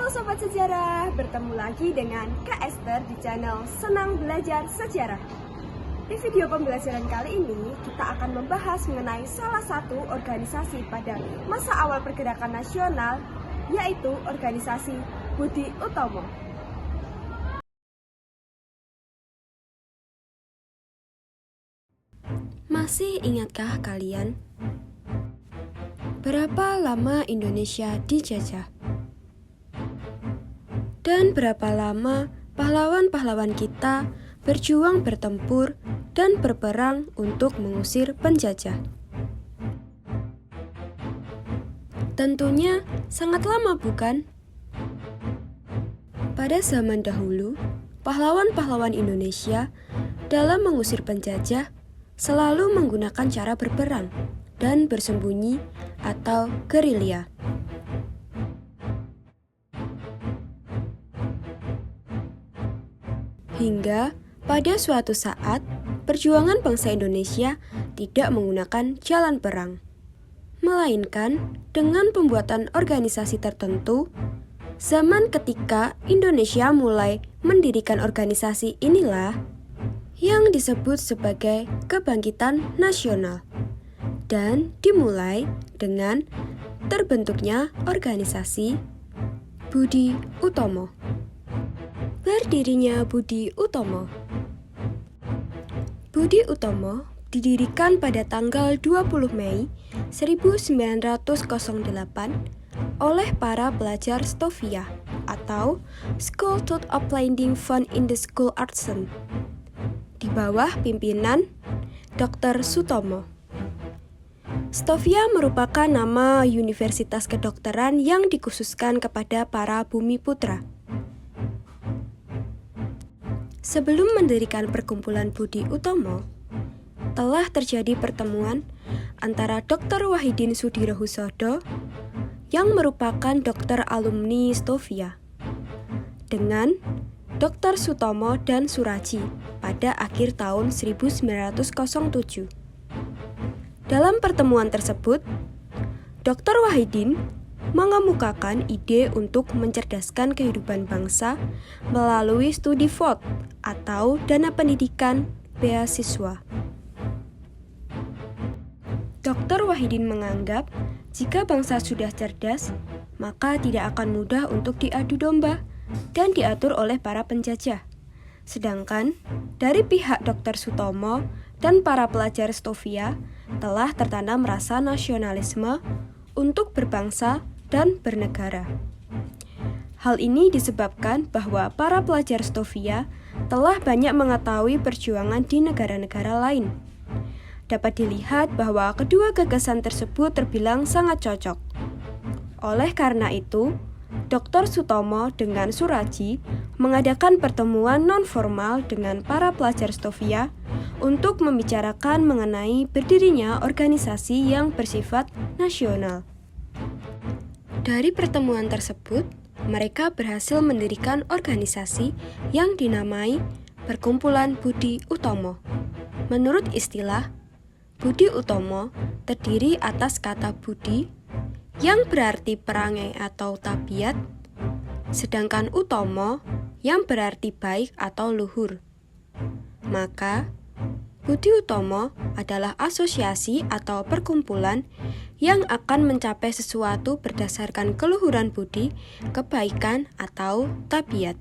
Halo Sobat Sejarah, bertemu lagi dengan Kak Esther di channel Senang Belajar Sejarah. Di video pembelajaran kali ini, kita akan membahas mengenai salah satu organisasi pada masa awal pergerakan nasional, yaitu organisasi Budi Utomo. Masih ingatkah kalian? Berapa lama Indonesia dijajah? Dan berapa lama pahlawan-pahlawan kita berjuang bertempur dan berperang untuk mengusir penjajah? Tentunya sangat lama, bukan? Pada zaman dahulu, pahlawan-pahlawan Indonesia dalam mengusir penjajah selalu menggunakan cara berperang dan bersembunyi atau gerilya. Hingga pada suatu saat, perjuangan bangsa Indonesia tidak menggunakan jalan perang, melainkan dengan pembuatan organisasi tertentu. Zaman ketika Indonesia mulai mendirikan organisasi inilah yang disebut sebagai kebangkitan nasional, dan dimulai dengan terbentuknya organisasi Budi Utomo. Berdirinya Budi Utomo. Budi Utomo didirikan pada tanggal 20 Mei 1908 oleh para pelajar Stovia atau School Taught Uplanding Fund in the School Artsen di bawah pimpinan Dr. Sutomo. Stovia merupakan nama universitas kedokteran yang dikhususkan kepada para bumiputra. Sebelum mendirikan perkumpulan Budi Utomo, telah terjadi pertemuan antara Dr. Wahidin Sudirohusodo yang merupakan dokter alumni Stovia dengan Dr. Sutomo dan Suraji pada akhir tahun 1907. Dalam pertemuan tersebut, Dr. Wahidin mengemukakan ide untuk mencerdaskan kehidupan bangsa melalui studi VOT atau dana pendidikan beasiswa. Dr. Wahidin menganggap jika bangsa sudah cerdas, maka tidak akan mudah untuk diadu domba dan diatur oleh para penjajah. Sedangkan dari pihak Dr. Sutomo dan para pelajar Stovia telah tertanam rasa nasionalisme untuk berbangsa dan bernegara. Hal ini disebabkan bahwa para pelajar Stovia telah banyak mengetahui perjuangan di negara-negara lain. Dapat dilihat bahwa kedua gagasan tersebut terbilang sangat cocok. Oleh karena itu, Dr. Sutomo dengan Suraji mengadakan pertemuan non-formal dengan para pelajar Stovia untuk membicarakan mengenai berdirinya organisasi yang bersifat nasional. Dari pertemuan tersebut, mereka berhasil mendirikan organisasi yang dinamai Perkumpulan Budi Utomo. Menurut istilah, Budi Utomo terdiri atas kata Budi yang berarti perangai atau tabiat, sedangkan Utomo yang berarti baik atau luhur. Maka, Budi Utomo adalah asosiasi atau perkumpulan yang akan mencapai sesuatu berdasarkan keluhuran budi, kebaikan, atau tabiat.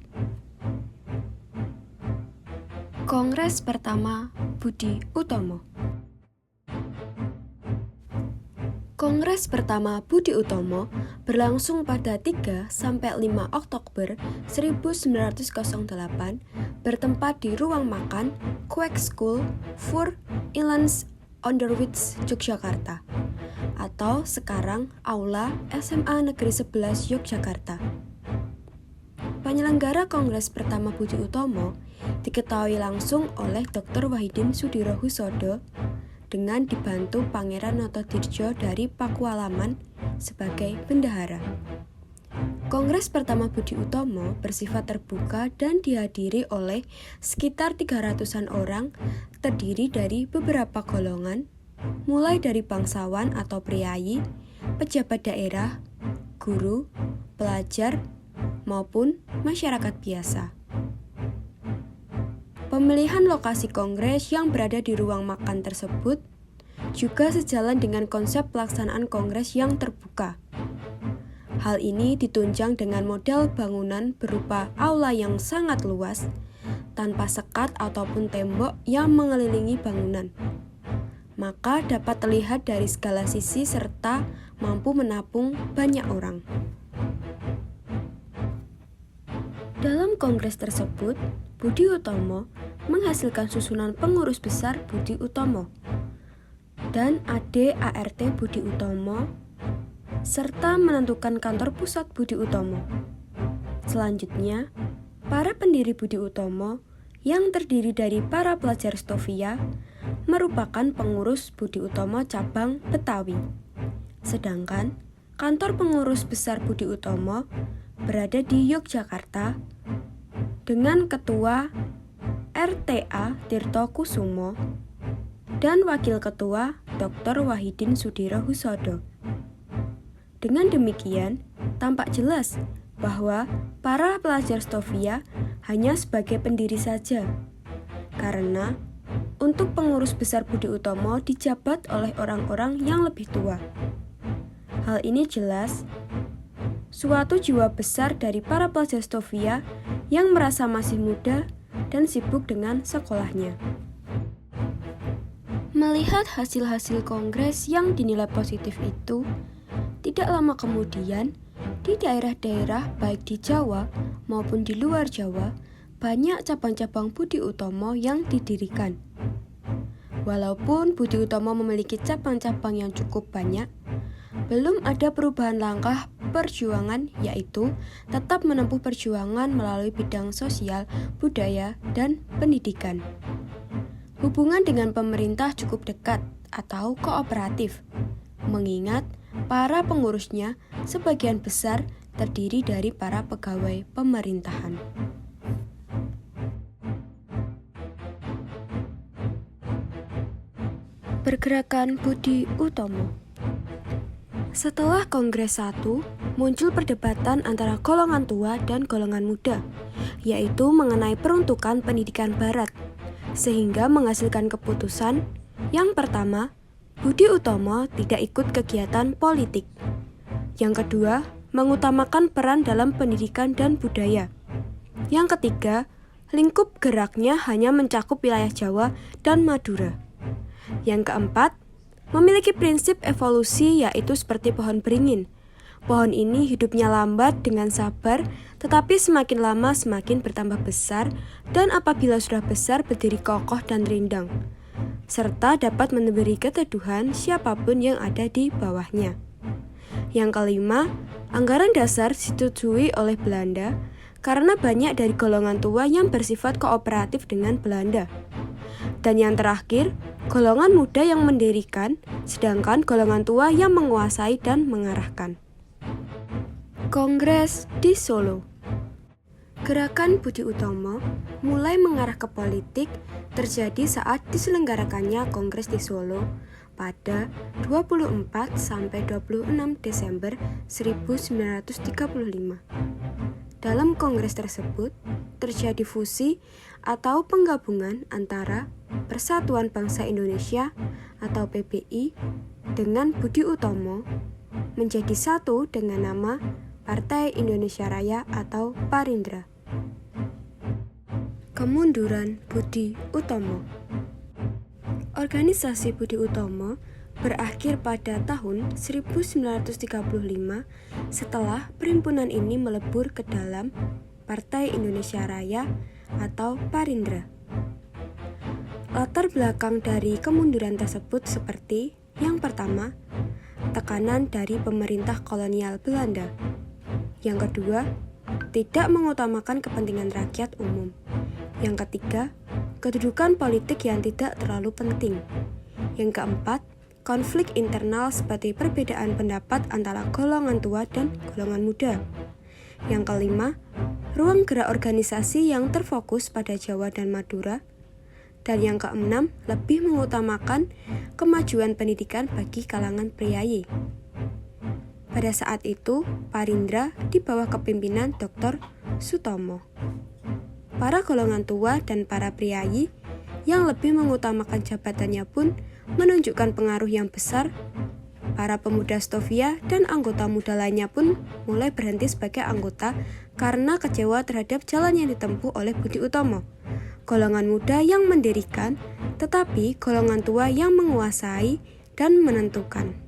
Kongres pertama Budi Utomo. Kongres pertama Budi Utomo berlangsung pada 3-5 Oktober 1908 bertempat di ruang makan Kweekschool voor Inlandse Onderwijs Yogyakarta atau sekarang Aula SMA Negeri 11 Yogyakarta. Penyelenggara Kongres pertama Budi Utomo diketahui langsung oleh Dr. Wahidin Sudirohusodo dengan dibantu Pangeran Notodirjo dari Pakualaman sebagai bendahara. Kongres pertama Budi Utomo bersifat terbuka dan dihadiri oleh sekitar 300-an orang, terdiri dari beberapa golongan, mulai dari bangsawan atau priayi, pejabat daerah, guru, pelajar, maupun masyarakat biasa. Pemilihan lokasi kongres yang berada di ruang makan tersebut juga sejalan dengan konsep pelaksanaan kongres yang terbuka. Hal ini ditunjang dengan model bangunan berupa aula yang sangat luas, tanpa sekat ataupun tembok yang mengelilingi bangunan. Maka dapat terlihat dari segala sisi serta mampu menampung banyak orang. Dalam kongres tersebut, Budi Utomo menghasilkan susunan pengurus besar Budi Utomo dan AD/ART Budi Utomo, serta menentukan kantor pusat Budi Utomo. Selanjutnya, para pendiri Budi Utomo yang terdiri dari para pelajar Stovia merupakan pengurus Budi Utomo cabang Betawi. Sedangkan kantor pengurus besar Budi Utomo berada di Yogyakarta dengan ketua RTA Tirto Kusumo dan wakil ketua Dr. Wahidin Sudirohusodo. Dengan demikian, tampak jelas bahwa para pelajar Stovia hanya sebagai pendiri saja, karena untuk pengurus besar Budi Utomo dijabat oleh orang-orang yang lebih tua. Hal ini jelas suatu jiwa besar dari para pelajar Stovia yang merasa masih muda dan sibuk dengan sekolahnya. Melihat hasil-hasil kongres yang dinilai positif itu, tidak lama kemudian, di daerah-daerah baik di Jawa maupun di luar Jawa, banyak cabang-cabang Budi Utomo yang didirikan. Walaupun Budi Utomo memiliki cabang-cabang yang cukup banyak, belum ada perubahan langkah perjuangan, yaitu tetap menempuh perjuangan melalui bidang sosial, budaya, dan pendidikan. Hubungan dengan pemerintah cukup dekat atau kooperatif, mengingat para pengurusnya sebagian besar terdiri dari para pegawai pemerintahan. Pergerakan Budi Utomo. Setelah Kongres 1, muncul perdebatan antara golongan tua dan golongan muda, yaitu mengenai peruntukan pendidikan barat, sehingga menghasilkan keputusan yang pertama, Budi Utomo tidak ikut kegiatan politik. Yang kedua, mengutamakan peran dalam pendidikan dan budaya. Yang ketiga, lingkup geraknya hanya mencakup wilayah Jawa dan Madura. Yang keempat, memiliki prinsip evolusi, yaitu seperti pohon beringin. Pohon ini hidupnya lambat dengan sabar, tetapi semakin lama semakin bertambah besar, dan apabila sudah besar berdiri kokoh dan rindang, serta dapat memberi keteduhan siapapun yang ada di bawahnya. Yang kelima, anggaran dasar disetujui oleh Belanda, karena banyak dari golongan tua yang bersifat kooperatif dengan Belanda. Dan yang terakhir, golongan muda yang mendirikan, sedangkan golongan tua yang menguasai dan mengarahkan. Kongres di Solo. Gerakan Budi Utomo mulai mengarah ke politik terjadi saat diselenggarakannya Kongres di Solo pada 24 sampai 26 Desember 1935. Dalam kongres tersebut terjadi fusi atau penggabungan antara Persatuan Bangsa Indonesia atau PBI dengan Budi Utomo menjadi satu dengan nama Partai Indonesia Raya atau Parindra. Kemunduran Budi Utomo. Organisasi Budi Utomo berakhir pada tahun 1935 setelah perhimpunan ini melebur ke dalam Partai Indonesia Raya atau Parindra. Latar belakang dari kemunduran tersebut seperti yang pertama, tekanan dari pemerintah kolonial Belanda. Yang kedua, tidak mengutamakan kepentingan rakyat umum. Yang ketiga, kedudukan politik yang tidak terlalu penting. Yang keempat, konflik internal seperti perbedaan pendapat antara golongan tua dan golongan muda. Yang kelima, ruang gerak organisasi yang terfokus pada Jawa dan Madura. Dan yang keenam, lebih mengutamakan kemajuan pendidikan bagi kalangan priayi. Pada saat itu, Parindra di bawah kepimpinan Dr. Sutomo. Para golongan tua dan para priayi yang lebih mengutamakan jabatannya pun menunjukkan pengaruh yang besar. Para pemuda Stovia dan anggota muda lainnya pun mulai berhenti sebagai anggota karena kecewa terhadap jalan yang ditempuh oleh Budi Utomo. Golongan muda yang mendirikan, tetapi golongan tua yang menguasai dan menentukan.